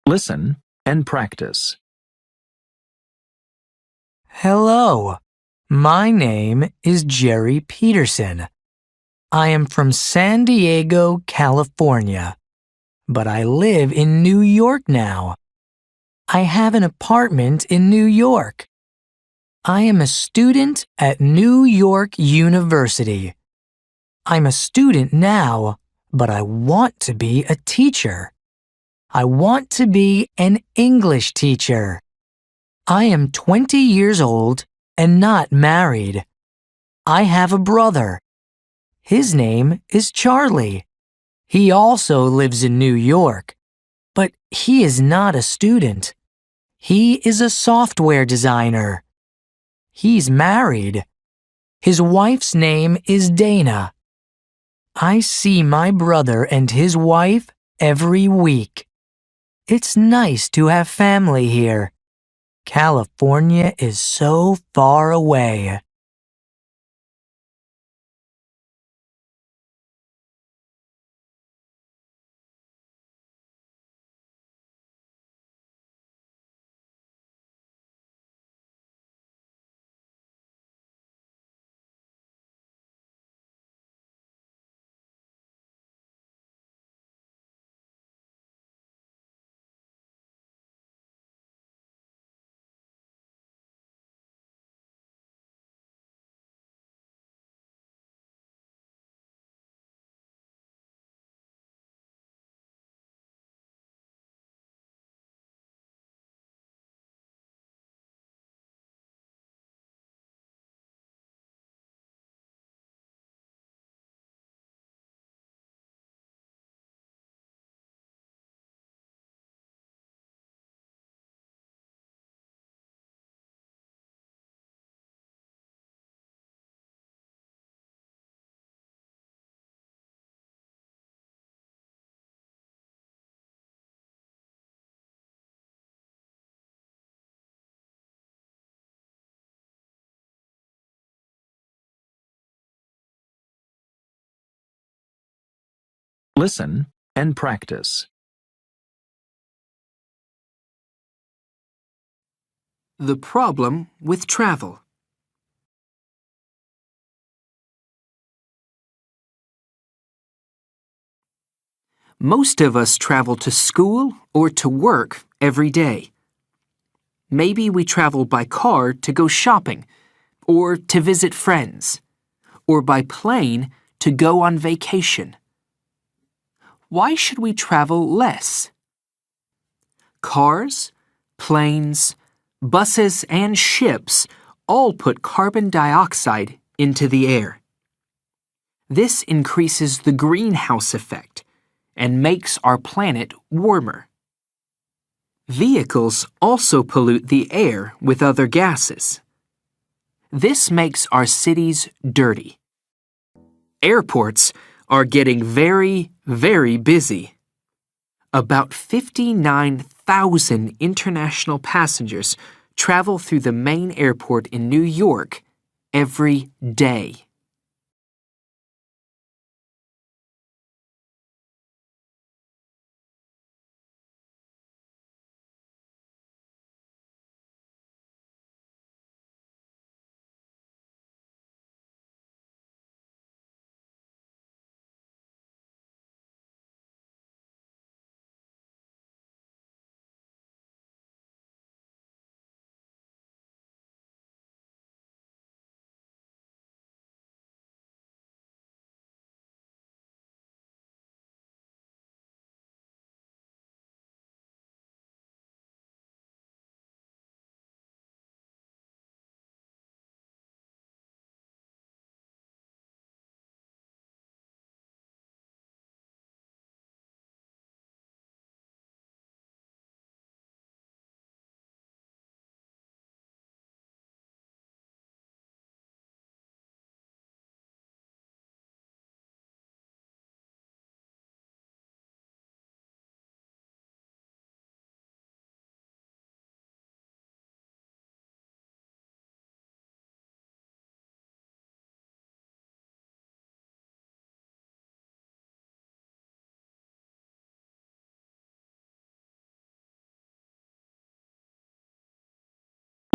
Listen and practice. Hello, my name is Jerry Peterson. I am from San Diego, California, but I live in New York now. I have an apartment in New York. I am a student at New York University. I'm a student now, but I want to be a teacher. I want to be an English teacher. I am 20 years old and not married. I have a brother. His name is Charlie. He also lives in New York, but he is not a student. He is a software designer. He's married. His wife's name is Dana. I see my brother and his wife every week. It's nice to have family here. California is so far away. Listen and practice. The problem with travel. Most of us travel to school or to work every day. Maybe we travel by car to go shopping, or to visit friends, or by plane to go on vacation. Why should we travel less? Cars, planes, buses, and ships all put carbon dioxide into the air. This increases the greenhouse effect and makes our planet warmer. Vehicles also pollute the air with other gases. This makes our cities dirty. Airports are getting very, very busy. About 59,000 international passengers travel through the main airport in New York every day.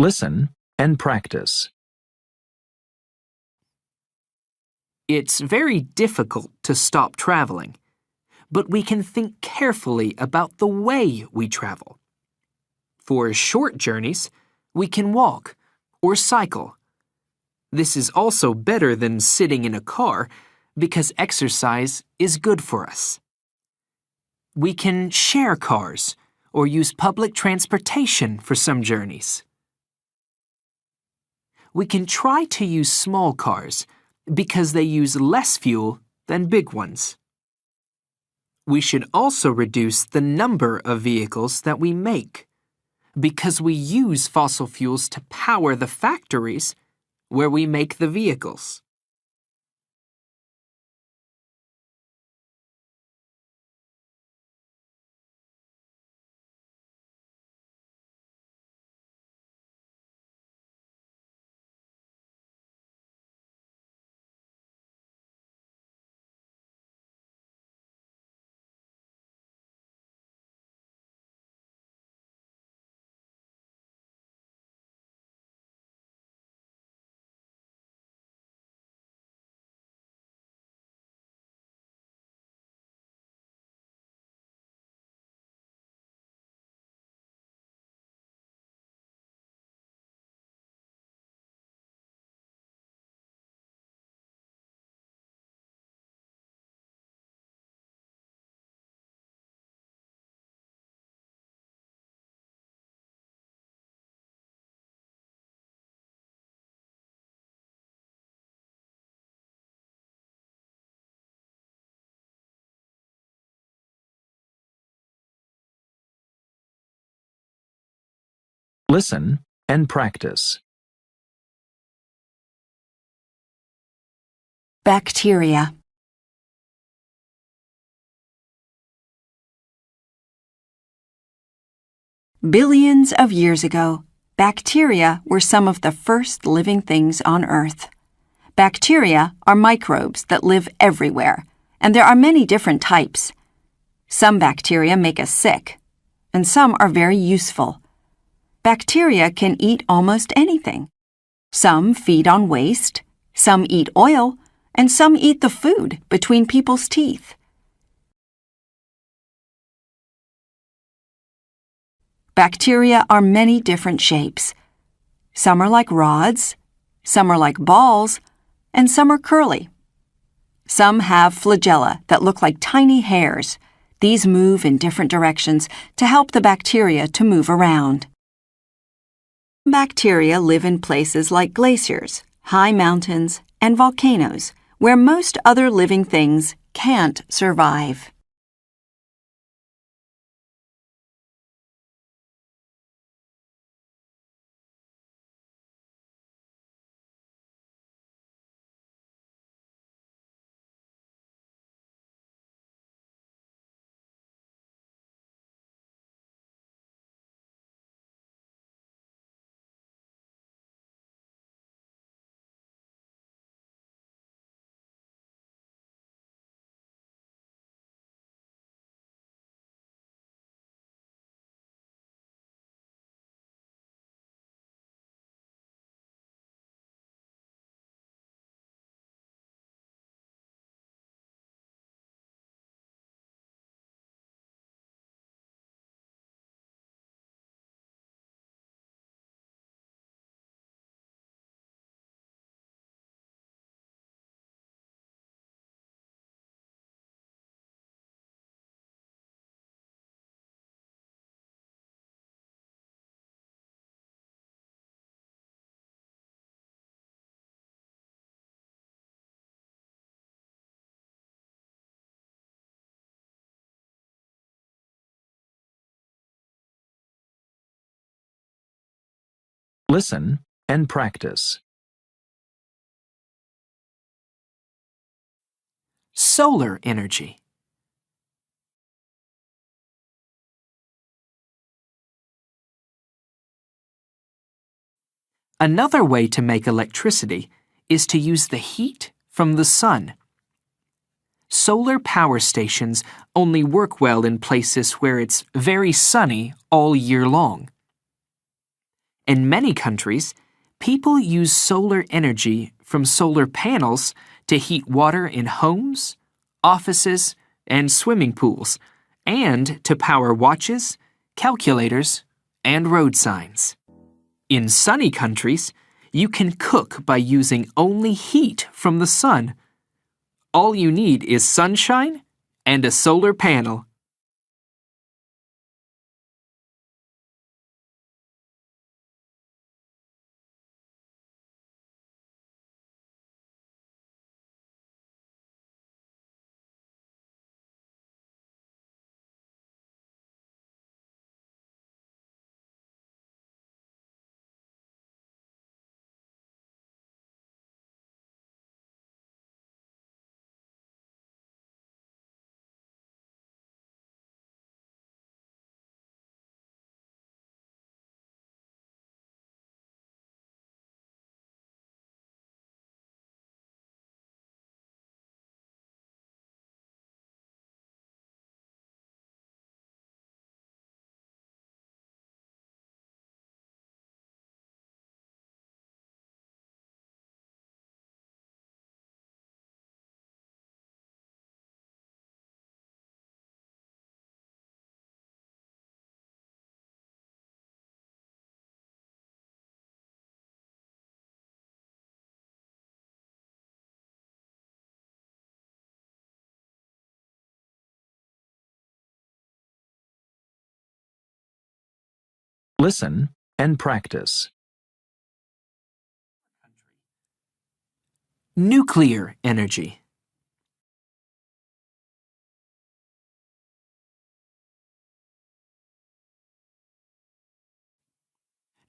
Listen and practice. It's very difficult to stop traveling, but we can think carefully about the way we travel. For short journeys, we can walk or cycle. This is also better than sitting in a car because exercise is good for us. We can share cars or use public transportation for some journeys. We can try to use small cars because they use less fuel than big ones. We should also reduce the number of vehicles that we make because we use fossil fuels to power the factories where we make the vehicles. Listen and practice. Bacteria. Billions of years ago, bacteria were some of the first living things on Earth. Bacteria are microbes that live everywhere, and there are many different types. Some bacteria make us sick, and some are very useful. Bacteria can eat almost anything. Some feed on waste, some eat oil, and some eat the food between people's teeth. Bacteria are many different shapes. Some are like rods, some are like balls, and some are curly. Some have flagella that look like tiny hairs. These move in different directions to help the bacteria to move around. Bacteria live in places like glaciers, high mountains, and volcanoes, where most other living things can't survive. Listen and practice. Solar energy. Another way to make electricity is to use the heat from the sun. Solar power stations only work well in places where it's very sunny all year long. In many countries, people use solar energy from solar panels to heat water in homes, offices, and swimming pools, and to power watches, calculators, and road signs. In sunny countries, you can cook by using only heat from the sun. All you need is sunshine and a solar panel. Listen and practice. Nuclear energy.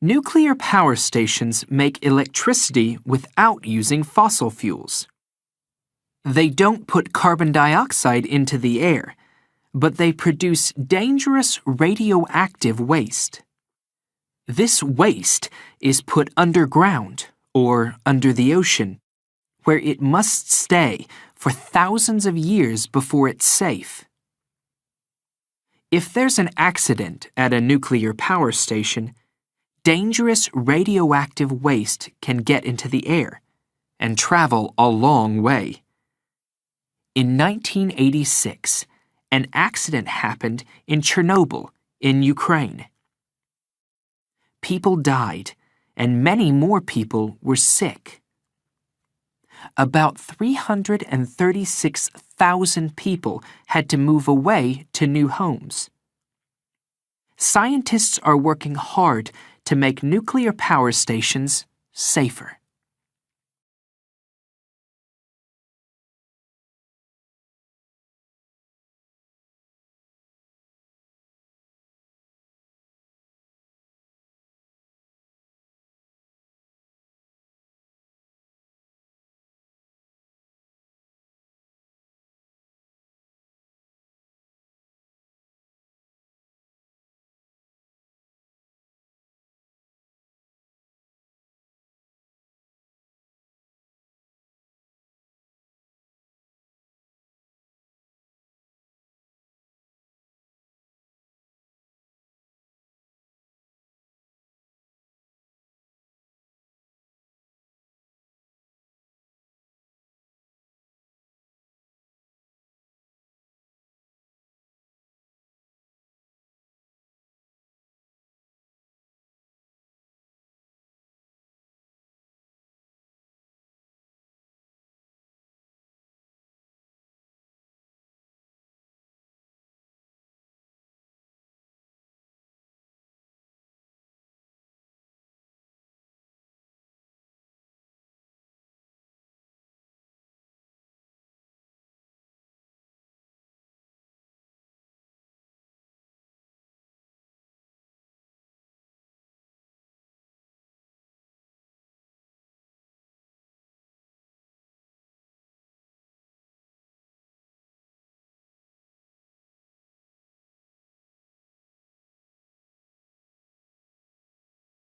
Nuclear power stations make electricity without using fossil fuels. They don't put carbon dioxide into the air, but they produce dangerous radioactive waste. This waste is put underground or under the ocean, where it must stay for thousands of years before it's safe. If there's an accident at a nuclear power station, dangerous radioactive waste can get into the air and travel a long way. In 1986, an accident happened in Chernobyl, in Ukraine. People died, and many more people were sick. About 336,000 people had to move away to new homes. Scientists are working hard to make nuclear power stations safer.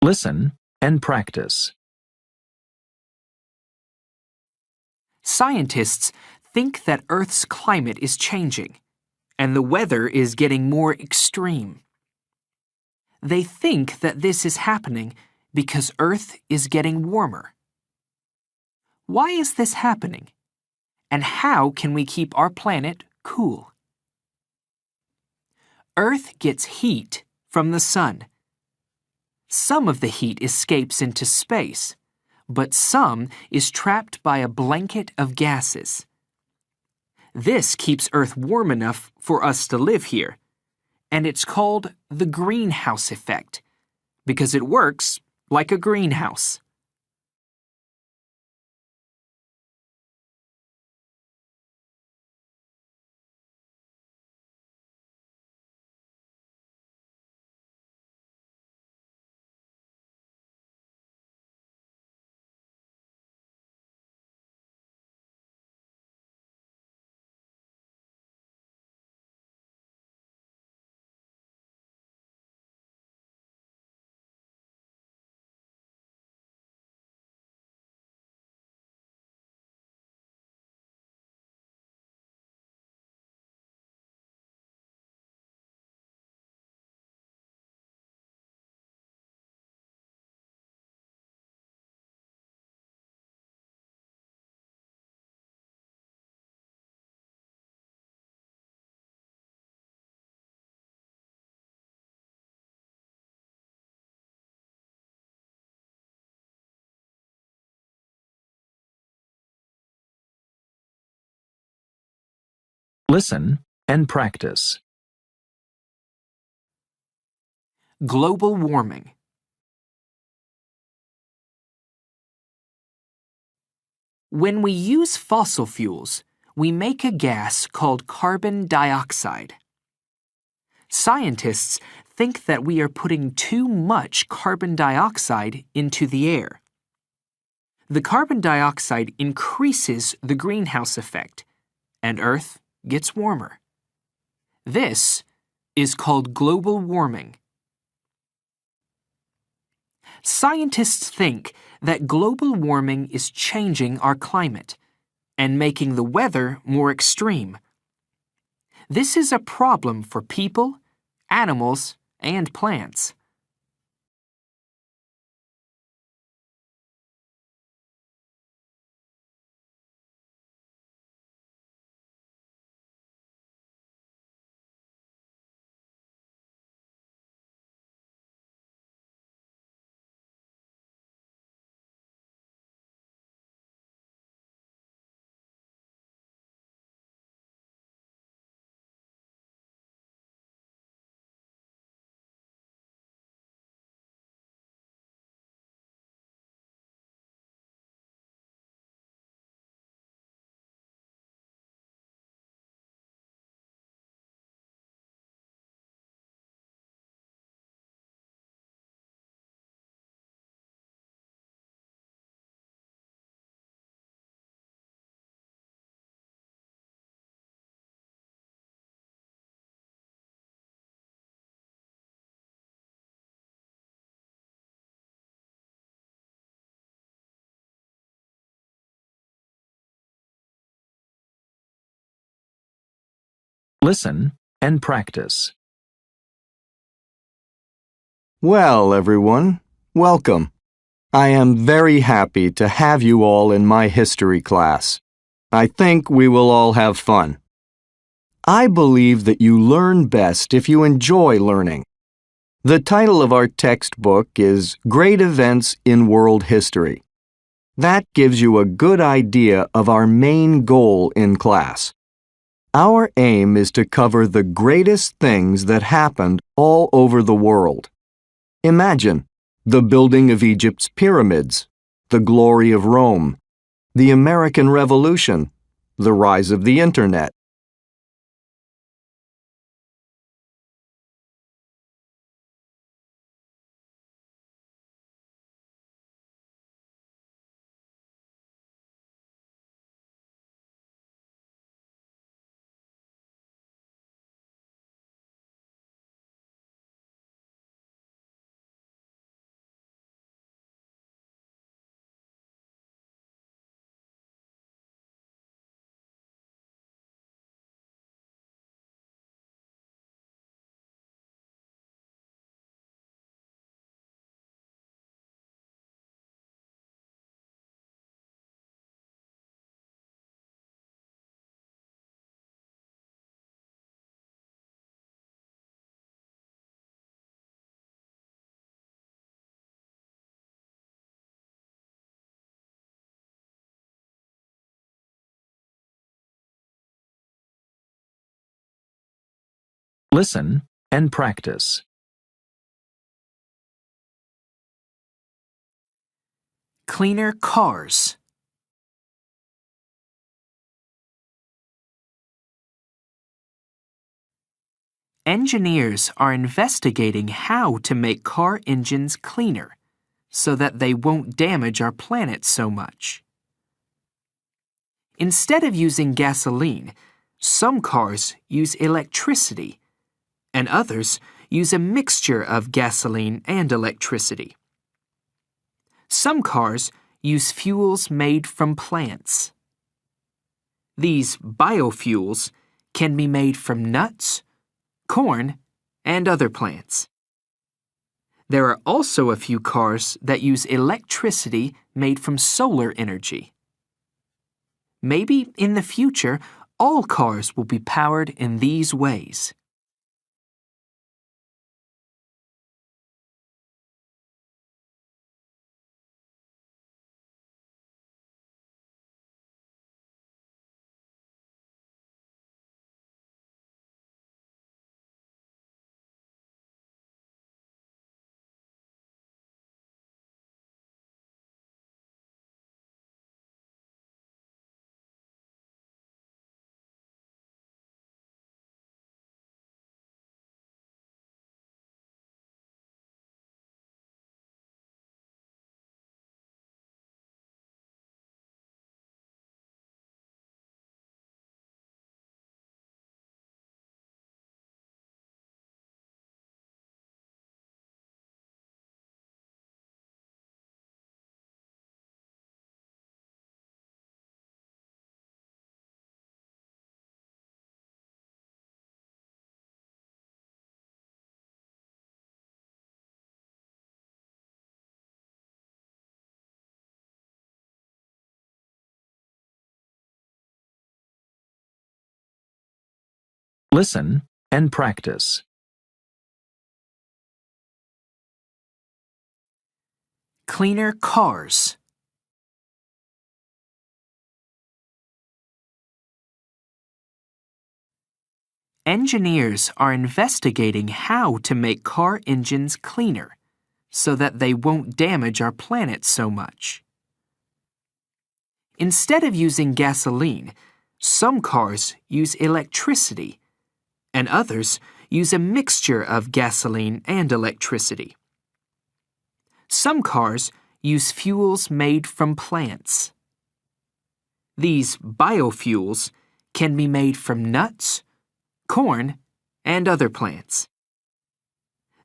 Listen and practice. Scientists think that Earth's climate is changing, and the weather is getting more extreme. They think that this is happening because Earth is getting warmer. Why is this happening? And how can we keep our planet cool? Earth gets heat from the sun. Some of the heat escapes into space, but some is trapped by a blanket of gases. This keeps Earth warm enough for us to live here, and it's called the greenhouse effect because it works like a greenhouse. Listen and practice. Global warming. When we use fossil fuels, we make a gas called carbon dioxide. Scientists think that we are putting too much carbon dioxide into the air. The carbon dioxide increases the greenhouse effect, and Earth gets warmer. This is called global warming. Scientists think that global warming is changing our climate and making the weather more extreme. This is a problem for people, animals, and plants. Listen and practice. Well, everyone, welcome. I am very happy to have you all in my history class. I think we will all have fun. I believe that you learn best if you enjoy learning. The title of our textbook is Great Events in World History. That gives you a good idea of our main goal in class. Our aim is to cover the greatest things that happened all over the world. Imagine the building of Egypt's pyramids, the glory of Rome, the American Revolution, the rise of the Internet, Listen and practice. Cleaner cars. Engineers are investigating how to make car engines cleaner so that they won't damage our planet so much. Instead of using gasoline, some cars use electricity, and others use a mixture of gasoline and electricity. Some cars use fuels made from plants. These biofuels can be made from nuts, corn, and other plants. There are also a few cars that use electricity made from solar energy. Maybe in the future, all cars will be powered in these ways. Listen and practice. Cleaner cars. Engineers are investigating how to make car engines cleaner so that they won't damage our planet so much. Instead of using gasoline, some cars use electricity, and others use a mixture of gasoline and electricity. Some cars use fuels made from plants. These biofuels can be made from nuts, corn, and other plants.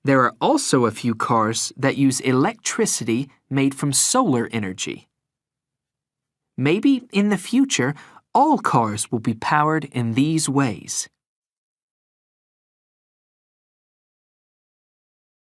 There are also a few cars that use electricity made from solar energy. Maybe in the future, all cars will be powered in these ways.